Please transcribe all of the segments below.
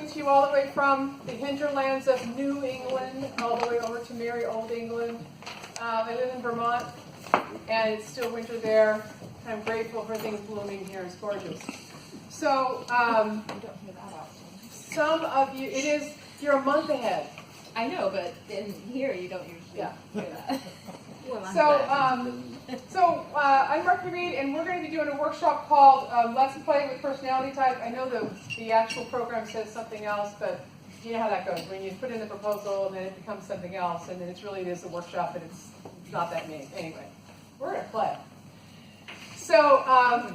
to you all the way from the hinterlands of New England, all the way over to merry old England. I live in Vermont, and it's still winter there. I'm grateful for things blooming here. It's gorgeous. So, some of you, you're a month ahead. I know, but in here you don't usually say that. I'm Markey Read, and we're going to be doing a workshop called Let's Play with Personality Type. I know the actual program says something else, but you know how that goes. When you put in the proposal, and then it becomes something else, and then it really is a workshop, and it's not that main. Anyway, we're going to play. So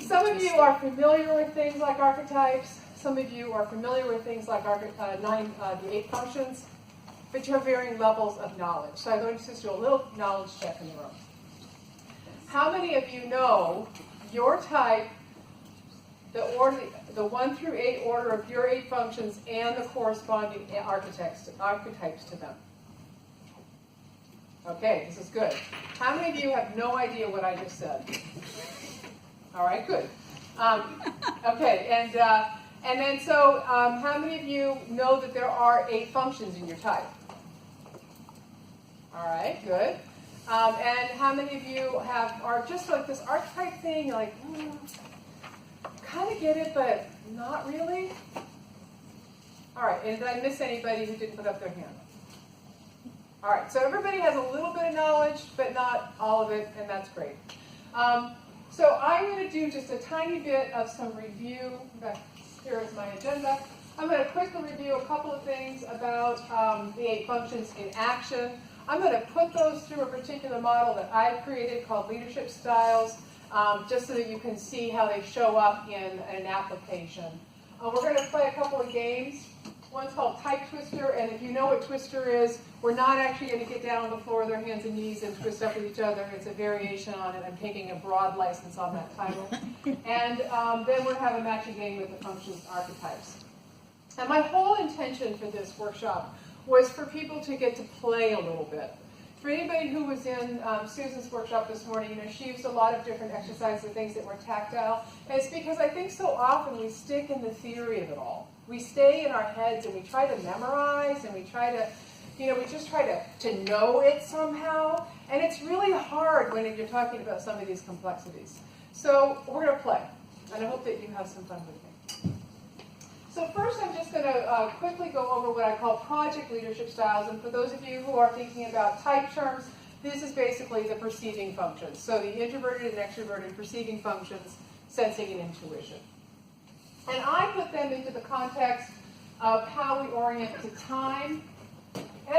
some of you are familiar with things like archetypes. Some of you are familiar with things like the 8 functions, but you have varying levels of knowledge. So I'm going to just do a little knowledge check in the room. How many of you know your type, the 1 through 8 order of your 8 functions and the corresponding archetypes to them? Okay, this is good. How many of you have no idea what I just said? All right, good. Okay, and then how many of you know that there are 8 functions in your type? All right, good. And how many of you are just like this archetype thing? You're like, kind of get it, but not really. All right, and did I miss anybody who didn't put up their hand? All right, so everybody has a little bit of knowledge, but not all of it, and that's great. So I'm going to do just a tiny bit of some review. Here is my agenda. I'm going to quickly review a couple of things about the 8 functions in action. I'm going to put those through a particular model that I've created called leadership styles, just so that you can see how they show up in an application. We're going to play a couple of games. One's called Type Twister, and if you know what Twister is, we're not actually going to get down on the floor with our hands and knees and twist up with each other. It's a variation on it. I'm taking a broad license on that title. And then we'll have a matching game with the functions archetypes. And my whole intention for this workshop was for people to get to play a little bit. For anybody who was in Susan's workshop this morning, she used a lot of different exercises and things that were tactile. And it's because I think so often we stick in the theory of it all. We stay in our heads and we try to memorize and we try to, we just try to know it somehow. And it's really hard when you're talking about some of these complexities. So we're going to play. And I hope that you have some fun with me. So first I'm just going to quickly go over what I call project leadership styles. And for those of you who are thinking about type terms, this is basically the perceiving functions. So the introverted and extroverted perceiving functions, sensing and intuition. And I put them into the context of how we orient to time. And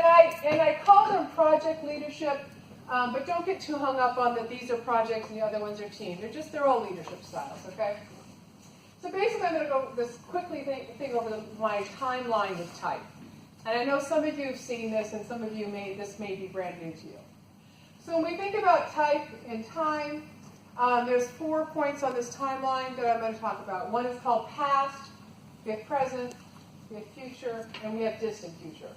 I call them project leadership, but don't get too hung up on that these are projects and the other ones are team. They're all leadership styles, okay? So basically I'm going to go quickly think over my timeline with type. And I know some of you have seen this and some of you this may be brand new to you. So when we think about type and time, there's 4 points on this timeline that I'm going to talk about. One is called past, we have present, we have future, and we have distant future.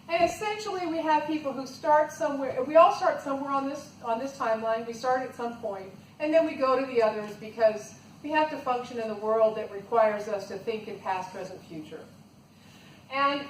And essentially we have people who start somewhere. We all start somewhere on this timeline. We start at some point, and then we go to the others because we have to function in the world that requires us to think in past, present, future. And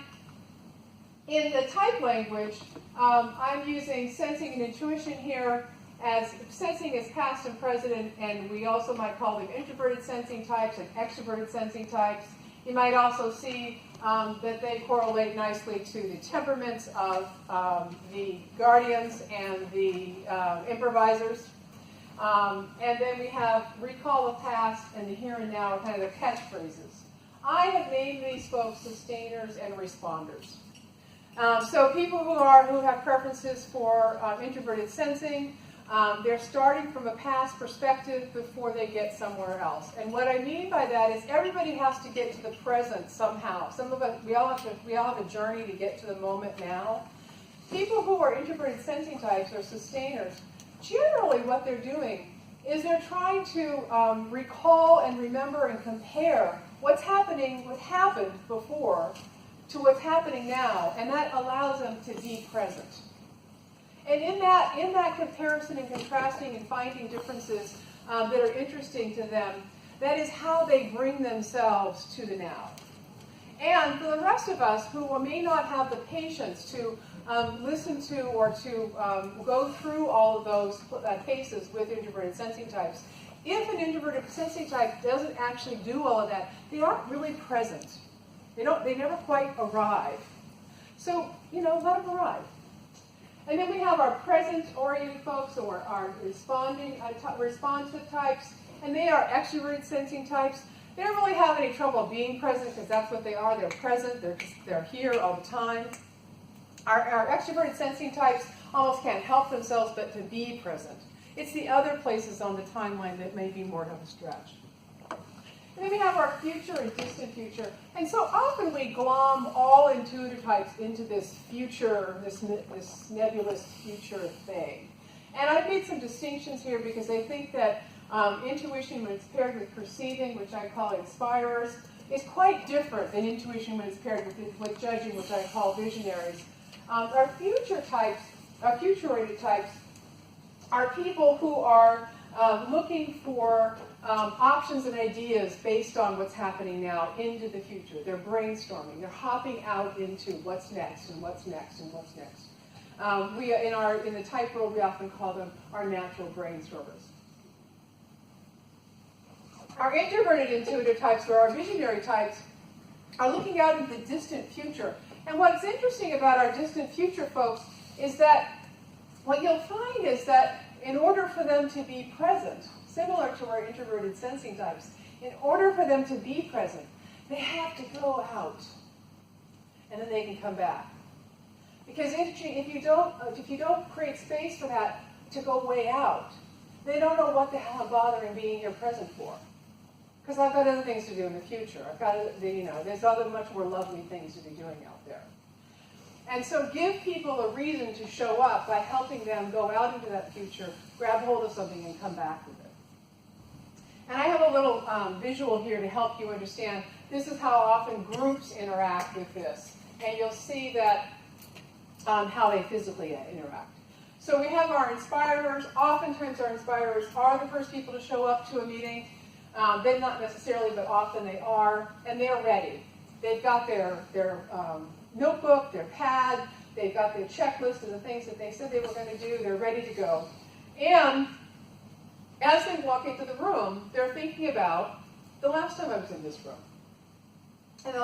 in the type language, I'm using sensing and intuition here. As sensing is past and present, and we also might call them introverted sensing types and extroverted sensing types. You might also see that they correlate nicely to the temperaments of the guardians and the improvisers. And then we have recall of past and the here and now are kind of the catchphrases. I have named these folks sustainers and responders. So people who have preferences for introverted sensing, they're starting from a past perspective before they get somewhere else. And what I mean by that is everybody has to get to the present somehow. Some of us, we all have a journey to get to the moment now. People who are introverted sensing types or sustainers, generally what they're doing is they're trying to recall and remember and compare what happened before to what's happening now, and that allows them to be present. And in that comparison and contrasting and finding differences that are interesting to them, that is how they bring themselves to the now. And for the rest of us who may not have the patience to listen to or to go through all of those cases with introverted sensing types, if an introverted sensing type doesn't actually do all of that, they aren't really present. They never quite arrive. So, let them arrive. And then we have our present-oriented folks, or our responsive types, and they are extroverted sensing types. They don't really have any trouble being present because that's what they are. They're present. They're here all the time. Our extroverted sensing types almost can't help themselves but to be present. It's the other places on the timeline that may be more of a stretch. And then we have our future and distant future. And so often we glom all intuitive types into this future, this nebulous future thing. And I've made some distinctions here because I think that intuition, when it's paired with perceiving, which I call inspirers, is quite different than intuition when it's paired with judging, which I call visionaries. Our future-oriented types are people who are looking for options and ideas based on what's happening now into the future. They're brainstorming. They're hopping out into what's next and what's next and what's next. In the type world, we often call them our natural brainstormers. Our introverted intuitive types, or our visionary types, are looking out into the distant future. And what's interesting about our distant future folks is that what you'll find is that in order for them to be present, similar to our introverted sensing types, in order for them to be present, they have to go out, and then they can come back. Because if you don't create space for that to go way out, they don't know what the hell I'm bothering being here present for. Because I've got other things to do in the future. There's other much more lovely things to be doing out there. And so give people a reason to show up by helping them go out into that future, grab hold of something, and come back with it. And I have a little visual here to help you understand. This is how often groups interact with this. And you'll see that how they physically interact. So we have our inspirers. Oftentimes our inspirers are the first people to show up to a meeting. They're not necessarily, but often they are. And they're ready. They've got their notebook, their pad, they've got their checklist of the things that they said they were going to do, they're ready to go. And as they walk into the room, they're thinking about the last time I was in this room. And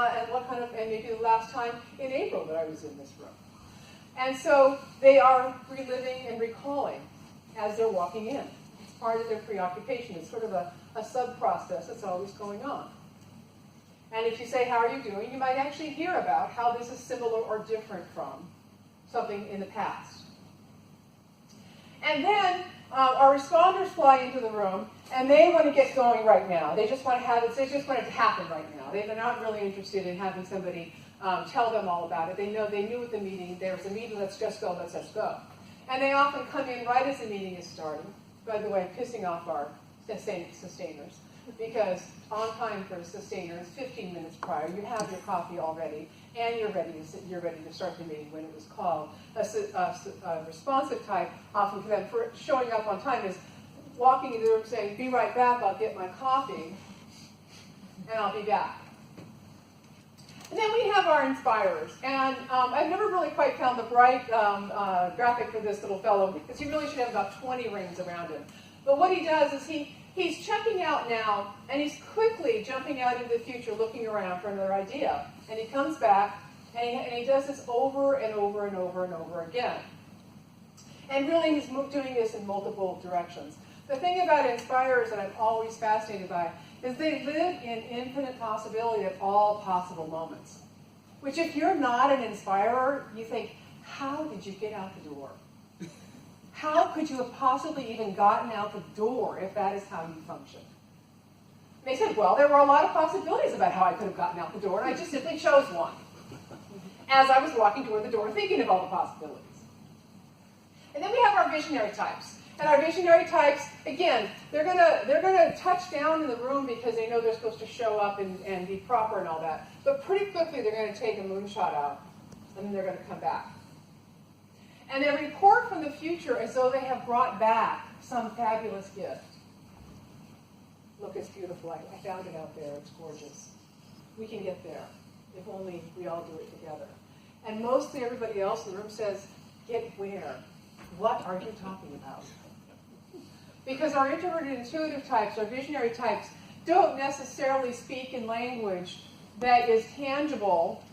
maybe the last time in April that I was in this room. And so they are reliving and recalling as they're walking in. It's part of their preoccupation. It's sort of a sub-process that's always going on. And if you say, how are you doing, you might actually hear about how this is similar or different from something in the past. And then our responders fly into the room, and they want to get going right now. They just want to have it. They just want it to happen right now. They're not really interested in having somebody tell them all about it. They knew at the meeting, there was a meeting, let's just go, let's just go. And they often come in right as the meeting is starting, by the way, pissing off our sustainers. Because on time for a sustainer is 15 minutes prior. You have your coffee already, and you're ready to start the meeting when it was called. A responsive type, often for them, for showing up on time is walking into the room saying, be right back, I'll get my coffee, and I'll be back. And then we have our inspirers. And I've never really quite found the bright graphic for this little fellow, because he really should have about 20 rings around him. But what he does is he's checking out now, and he's quickly jumping out into the future, looking around for another idea. And he comes back, and he does this over and over and over and over again. And really, he's doing this in multiple directions. The thing about inspirers that I'm always fascinated by is they live in infinite possibility at all possible moments. Which, if you're not an inspirer, you think, how did you get out the door? How could you have possibly even gotten out the door if that is how you function? And they said, well, there were a lot of possibilities about how I could have gotten out the door, and I just simply chose one. As I was walking toward the door, thinking of all the possibilities. And then we have our visionary types. And our visionary types, again, they're gonna touch down in the room because they know they're supposed to show up and be proper and all that. But pretty quickly, they're going to take a moonshot out, and then they're going to come back. And they report from the future as though they have brought back some fabulous gift. Look, it's beautiful. I found it out there. It's gorgeous. We can get there. if only we all do it together. And mostly everybody else in the room says, get where? What are you talking about? Because our introverted intuitive types, our visionary types, don't necessarily speak in language that is tangible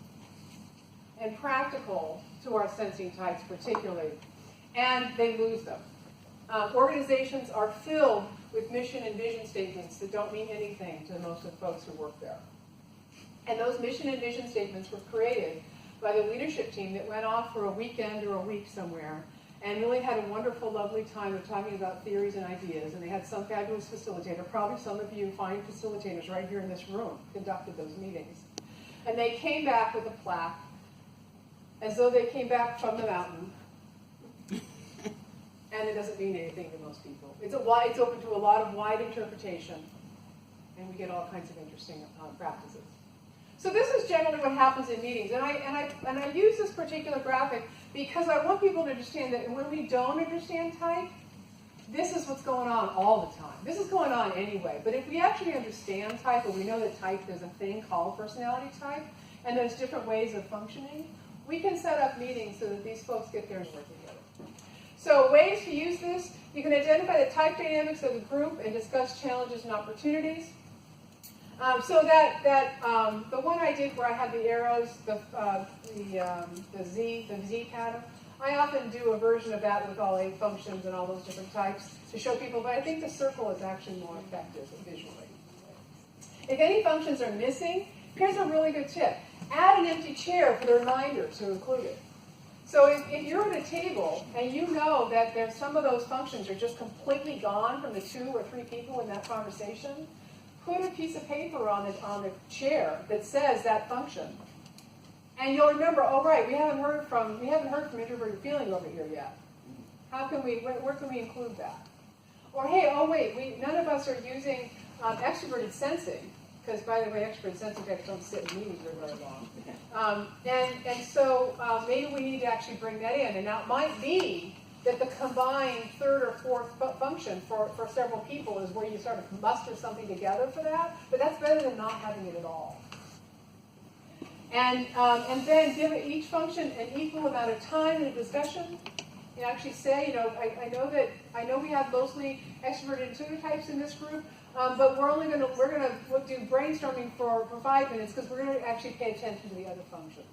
and practical to our sensing types particularly, and they lose them. Organizations are filled with mission and vision statements that don't mean anything to most of the folks who work there. And those mission and vision statements were created by the leadership team that went off for a weekend or a week somewhere and really had a wonderful, lovely time of talking about theories and ideas. And they had some fabulous facilitator. Probably some of you fine facilitators right here in this room conducted those meetings. And they came back with a plaque as though they came back from the mountain. And it doesn't mean anything to most people. It's open to a lot of wide interpretation, and we get all kinds of interesting practices. So this is generally what happens in meetings, and I use this particular graphic because I want people to understand that when we don't understand type, this is what's going on all the time. This is going on anyway, but if we actually understand type, and we know that type, there's a thing called personality type, and there's different ways of functioning, we can set up meetings so that these folks get there and work together. So ways to use this, you can identify the type dynamics of the group and discuss challenges and opportunities. So the one I did where I had the arrows, the Z pattern, I often do a version of that with all 8 functions and all those different types to show people, but I think the circle is actually more effective visually. If any functions are missing, here's a really good tip. Add an empty chair for the reminder to include it. So if you're at a table and you know that there's some of those functions are just completely gone from the 2 or 3 people in that conversation, put a piece of paper on the chair that says that function. And you'll remember, oh right, we haven't heard from introverted feeling over here yet. Where can we include that? Or hey, oh wait, none of us are using extroverted sensing, because by the way, extroverted sensing types don't sit in meetings very long. And so maybe we need to actually bring that in. And now it might be that the combined 3rd or 4th function for several people is where you sort of muster something together for that, but that's better than not having it at all. And then give each function an equal amount of time in the discussion. You actually say, I know we have mostly extroverted intuitive types in this group, but we're going to do brainstorming for 5 minutes because we're going to actually pay attention to the other functions.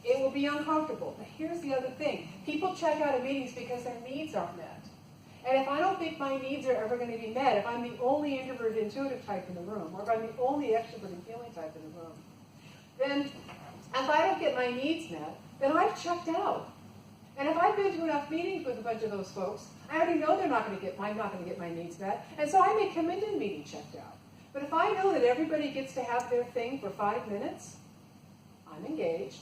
It will be uncomfortable. But here's the other thing. People check out of meetings because their needs aren't met. And if I don't think my needs are ever going to be met, if I'm the only introverted intuitive type in the room, or if I'm the only extroverted feeling type in the room, then if I don't get my needs met, then I've checked out. And if I've been to enough meetings with a bunch of those folks, I already know I'm not going to get my needs met, and so I may come into the meeting checked out. But if I know that everybody gets to have their thing for 5 minutes, I'm engaged,